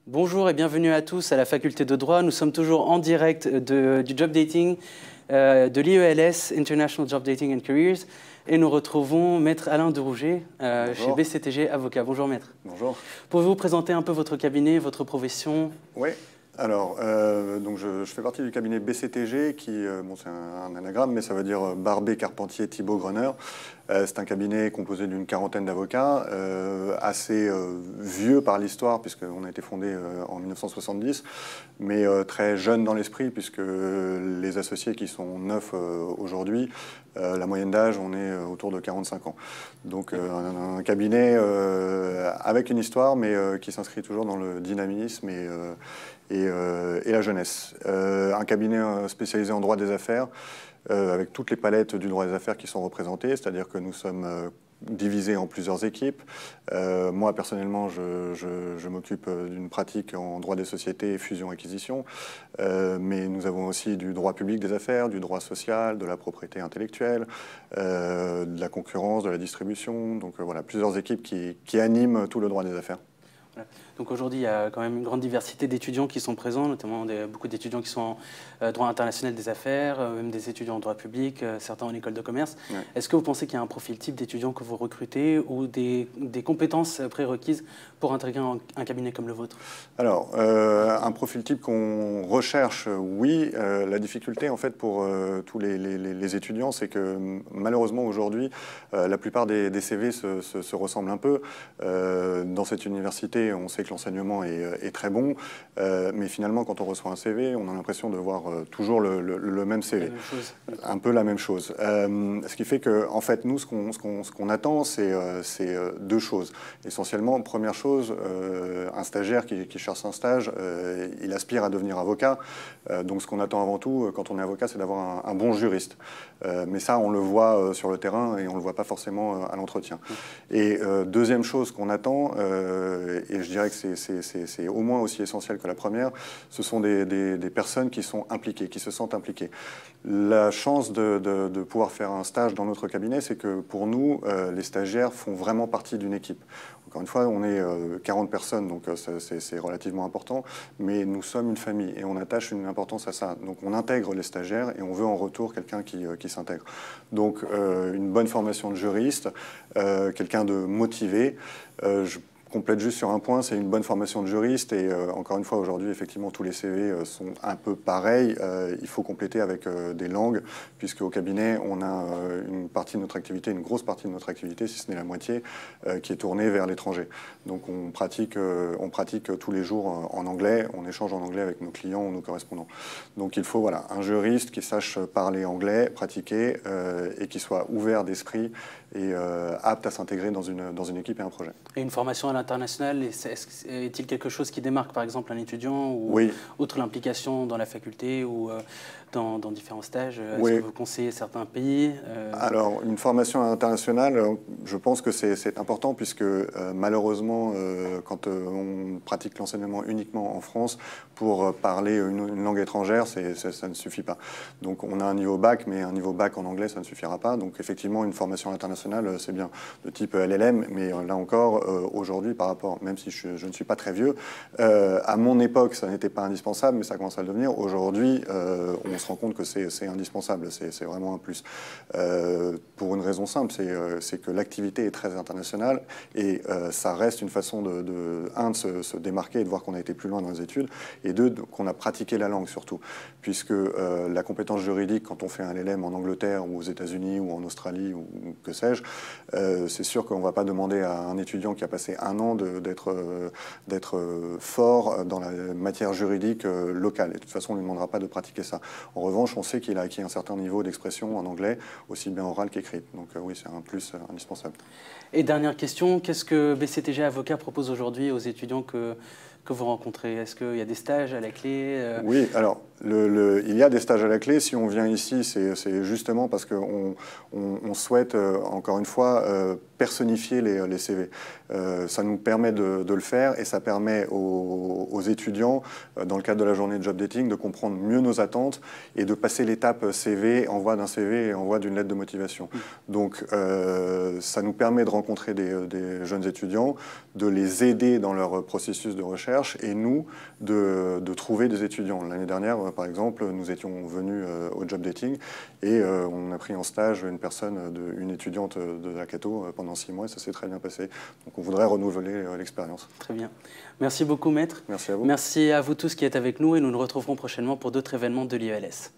Bonjour et bienvenue à tous à la faculté de droit. Nous sommes toujours en direct du job dating de l'IELS, International Job Dating and Careers, et nous retrouvons Maître Alain Derouget chez BCTG Avocat. Bonjour Maître. Bonjour. Pouvez-vous présenter un peu votre cabinet, votre profession? Oui, alors donc je fais partie du cabinet BCTG qui, bon, c'est un anagramme, mais ça veut dire Barbet, Carpentier, Thibault, Grunner. C'est un cabinet composé d'une quarantaine d'avocats, assez vieux par l'histoire, puisqu'on a été fondé en 1970, mais très jeune dans l'esprit, puisque les associés qui sont neufs aujourd'hui, la moyenne d'âge, on est autour de 45 ans. Donc un cabinet avec une histoire, mais qui s'inscrit toujours dans le dynamisme et la jeunesse. Un cabinet spécialisé en droit des affaires, avec toutes les palettes du droit des affaires qui sont représentées, c'est-à-dire que nous sommes divisés en plusieurs équipes. Moi, personnellement, je m'occupe d'une pratique en droit des sociétés, fusion-acquisition, mais nous avons aussi du droit public des affaires, du droit social, de la propriété intellectuelle, de la concurrence, de la distribution. Donc voilà, plusieurs équipes qui animent tout le droit des affaires. Voilà. Donc aujourd'hui, il y a quand même une grande diversité d'étudiants qui sont présents, notamment beaucoup d'étudiants qui sont en droit international des affaires, même des étudiants en droit public, certains en école de commerce. Ouais. Est-ce que vous pensez qu'il y a un profil type d'étudiants que vous recrutez ou des compétences prérequises pour intégrer un cabinet comme le vôtre? Alors, un profil type qu'on recherche, oui. La difficulté, en fait, pour tous les étudiants, c'est que malheureusement, aujourd'hui, la plupart des CV se ressemblent un peu. Dans cette université, on sait que l'enseignement est très bon, mais finalement, quand on reçoit un CV, on a l'impression de voir toujours le même CV. Un peu la même chose. Ce qui fait que, en fait, nous, ce qu'on attend, c'est deux choses. Essentiellement, première chose, un stagiaire qui cherche un stage, il aspire à devenir avocat. Donc ce qu'on attend avant tout, quand on est avocat, c'est d'avoir un bon juriste. Mais ça, on le voit sur le terrain et on ne le voit pas forcément à l'entretien. Et deuxième chose qu'on attend, et je dirais que c'est au moins aussi essentiel que la première, ce sont des personnes qui sont impliquées, qui se sentent impliquées. La chance de pouvoir faire un stage dans notre cabinet, c'est que pour nous, les stagiaires font vraiment partie d'une équipe. Encore une fois, on est 40 personnes, donc c'est relativement important, mais nous sommes une famille et on attache une importance à ça. Donc on intègre les stagiaires et on veut en retour quelqu'un qui s'intègre. Donc une bonne formation de juriste, quelqu'un de motivé. Je complète juste sur un point, c'est une bonne formation de juriste et encore une fois aujourd'hui effectivement tous les CV sont un peu pareils, il faut compléter avec des langues puisque au cabinet on a une partie de notre activité, une grosse partie de notre activité, si ce n'est la moitié, qui est tournée vers l'étranger. Donc on pratique tous les jours en anglais, on échange en anglais avec nos clients ou nos correspondants. Donc il faut voilà, un juriste qui sache parler anglais, pratiquer et qui soit ouvert d'esprit et apte à s'intégrer dans une équipe et un projet. Et une formation à l'international, est-il quelque chose qui démarque par exemple un étudiant ou oui. Outre l'implication dans la faculté ou dans différents stages, oui. est-ce que vous conseillez certains pays Alors, une formation internationale, je pense que c'est important puisque malheureusement, quand on pratique l'enseignement uniquement en France, pour parler une langue étrangère, ça ne suffit pas. Donc on a un niveau bac, mais un niveau bac en anglais, ça ne suffira pas. Donc effectivement, une formation internationale, c'est bien, de type LLM, mais là encore, aujourd'hui, par rapport, même si je ne suis pas très vieux, à mon époque, ça n'était pas indispensable, mais ça commence à le devenir. Aujourd'hui, on se rend compte que c'est indispensable, c'est vraiment un plus. Pour une raison simple, c'est que l'activité est très internationale et ça reste une façon de se démarquer et de voir qu'on a été plus loin dans les études, et deux, qu'on a pratiqué la langue surtout, puisque la compétence juridique, quand on fait un LLM en Angleterre ou aux États-Unis ou en Australie ou que sais-je, c'est sûr qu'on ne va pas demander à un étudiant qui a passé un an d'être fort dans la matière juridique locale. Et de toute façon, on ne lui demandera pas de pratiquer ça. En revanche, on sait qu'il a acquis un certain niveau d'expression en anglais, aussi bien orale qu'écrite. Donc oui, c'est un plus indispensable. Et dernière question, qu'est-ce que BCTG Avocat propose aujourd'hui aux étudiants que vous rencontrez? Est-ce qu'il y a des stages à la clé? Oui, alors il y a des stages à la clé. Si on vient ici, c'est justement parce qu'on souhaite, encore une fois, personnifier les CV. Ça nous permet de le faire et ça permet aux étudiants, dans le cadre de la journée de job dating, de comprendre mieux nos attentes et de passer l'étape CV, envoi d'un CV et envoi d'une lettre de motivation. Donc ça nous permet de rencontrer des jeunes étudiants, de les aider dans leur processus de recherche et nous de trouver des étudiants. L'année dernière, par exemple, nous étions venus au job dating et on a pris en stage une étudiante de la Cato pendant 6 mois et ça s'est très bien passé. Donc on voudrait renouveler l'expérience. Très bien. Merci beaucoup, maître. Merci à vous. Merci à vous tous qui êtes avec nous et nous nous retrouverons prochainement pour d'autres événements de l'IELS.